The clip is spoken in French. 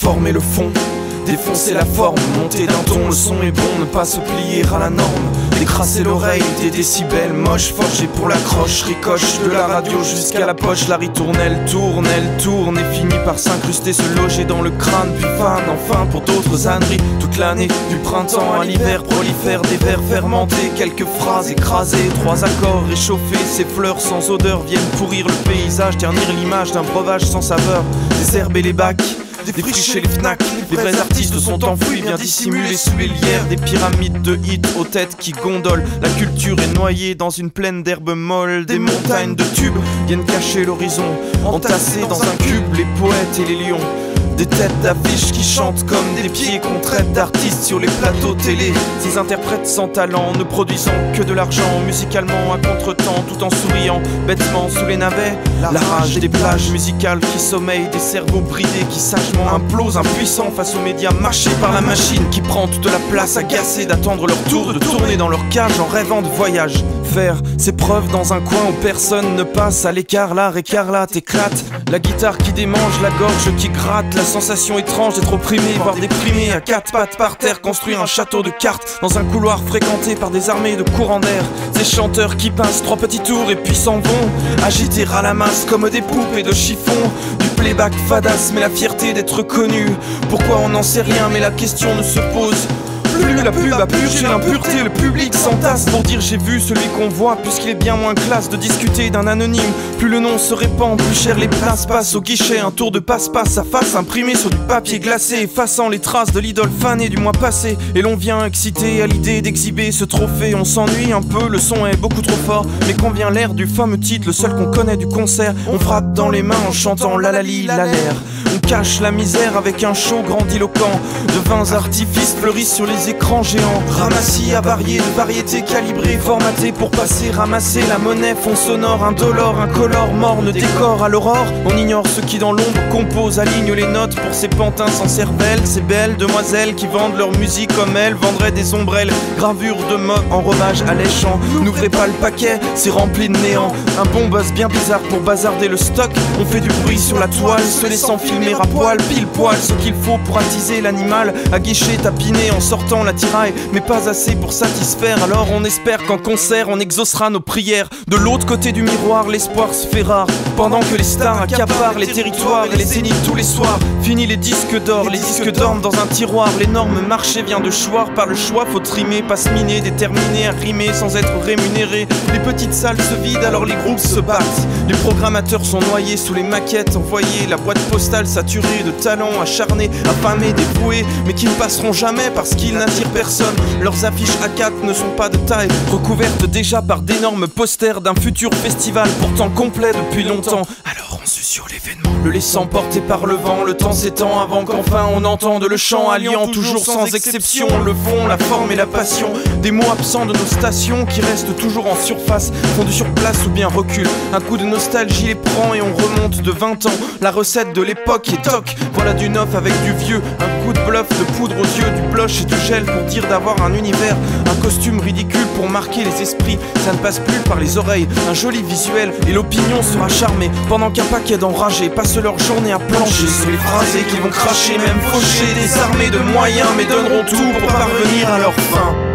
forme et le fond, défoncer la forme, monter d'un ton, le son est bon, ne pas se plier à la norme. Décrasser l'oreille, des décibels moches, forgés pour l'accroche, ricoche de la radio jusqu'à la poche. La ritournelle tourne et finit par s'incruster, se loger dans le crâne, puis fan enfin pour d'autres âneries. Toute l'année, du printemps à l'hiver, prolifèrent des vers fermentés, quelques phrases écrasées, 3 accords réchauffés. Ces fleurs sans odeur viennent pourrir le paysage, ternir l'image d'un breuvage sans saveur. Des herbes et les bacs, défricher les Fnac, les vrais artistes sont enfouis, bien dissimulés sous les lierres des pyramides de hits aux têtes qui gondolent. La culture est noyée dans une plaine d'herbes molles, des montagnes de tubes viennent cacher l'horizon, entassés dans un cube les poètes et les lions. Des têtes d'affiches qui chantent comme des pieds qu'on traite d'artistes sur les plateaux télé. Ces interprètes sans talent, ne produisant que de l'argent, musicalement à contre-temps, tout en souriant bêtement sous les navets. La rage des plages musicales qui sommeillent, des cerveaux bridés qui sagement implosent, impuissants face aux médias mâchés par la machine qui prend toute la place, agacée d'attendre leur tour, de tourner dans leur cage en rêvant de voyage. Faire ses preuves dans un coin où personne ne passe, à l'écart l'art écarlate éclate. La guitare qui démange, la gorge qui gratte, la sensation étrange d'être opprimé, voire déprimé, à 4 pattes par terre, construire un château de cartes dans un couloir fréquenté par des armées de courants d'air. Ces chanteurs qui passent 3 petits tours et puis s'en vont, agités à la masse comme des poupées de chiffon. Du playback fadasse mais la fierté d'être connu. Pourquoi on n'en sait rien mais la question ne se pose plus. La pub a purgé l'impureté, le public s'entasse pour dire j'ai vu celui qu'on voit, puisqu'il est bien moins classe de discuter d'un anonyme. Plus le nom se répand, plus cher les places passent au guichet. Un tour de passe-passe à face imprimé sur du papier glacé, effaçant les traces de l'idole fanée du mois passé. Et l'on vient excité à l'idée d'exhiber ce trophée. On s'ennuie un peu, le son est beaucoup trop fort, mais quand vient l'air du fameux titre, le seul qu'on connaît du concert, on frappe dans les mains en chantant la la li la l'air. On cache la misère avec un show grandiloquent, de vains artifices fleurissent sur les écrans géants. Ramassis à varier, de variétés calibrées, formatées pour passer, ramasser la monnaie, fond sonore, indolore, incolore, morne, décor à l'aurore. On ignore ceux qui dans l'ombre composent, alignent les notes pour ces pantins sans cervelle. Ces belles demoiselles qui vendent leur musique comme elles vendraient des ombrelles, gravures de mode, enrobage alléchant. N'ouvrez pas le paquet, c'est rempli de néant. Un bon buzz bien bizarre pour bazarder le stock. On fait du bruit sur la toile, se laissant filmer à poil, pile poil, ce qu'il faut pour attiser l'animal, aguicher, tapiner en sortant la tiraille, mais pas assez pour satisfaire. Alors on espère qu'en concert on exaucera nos prières. De l'autre côté du miroir, l'espoir se fait rare, pendant que les stars accaparent les territoires et les zéniths tous les soirs. Fini les disques d'or, les disques dorment dans un tiroir. L'énorme marché vient de choir, par le choix faut trimer, pas se miner, déterminé à rimer sans être rémunéré. Les petites salles se vident, alors les groupes se battent. Les programmateurs sont noyés sous les maquettes envoyées, la boîte postale saturée de talents acharnés, affamés, dévoués, mais qui ne passeront jamais parce qu'ils n'attirent personne. Leurs affiches A4 ne sont pas de taille, recouvertes déjà par d'énormes posters d'un futur festival pourtant complet depuis longtemps. Alors on sur l'événement, le laissant porter par le vent, le temps s'étend avant qu'enfin on entende le chant alliant toujours sans exception le fond, la forme et la passion. Des mots absents de nos stations qui restent toujours en surface, font du surplace ou bien recul. Un coup de nostalgie les prend et on remonte de 20 ans. La recette de l'époque est toc, voilà du neuf avec du vieux. Un coup de bluff, de poudre aux yeux, du blush et du gel pour dire d'avoir un univers. Un costume ridicule pour marquer les esprits, ça ne passe plus par les oreilles. Un joli visuel et l'opinion sera charmée, pendant qu'un paquet d'enragés passent leur journée à plancher sur les phrasés qu'ils vont cracher, même faucher. Des armées de moyens mais donneront tout pour parvenir à leur fin.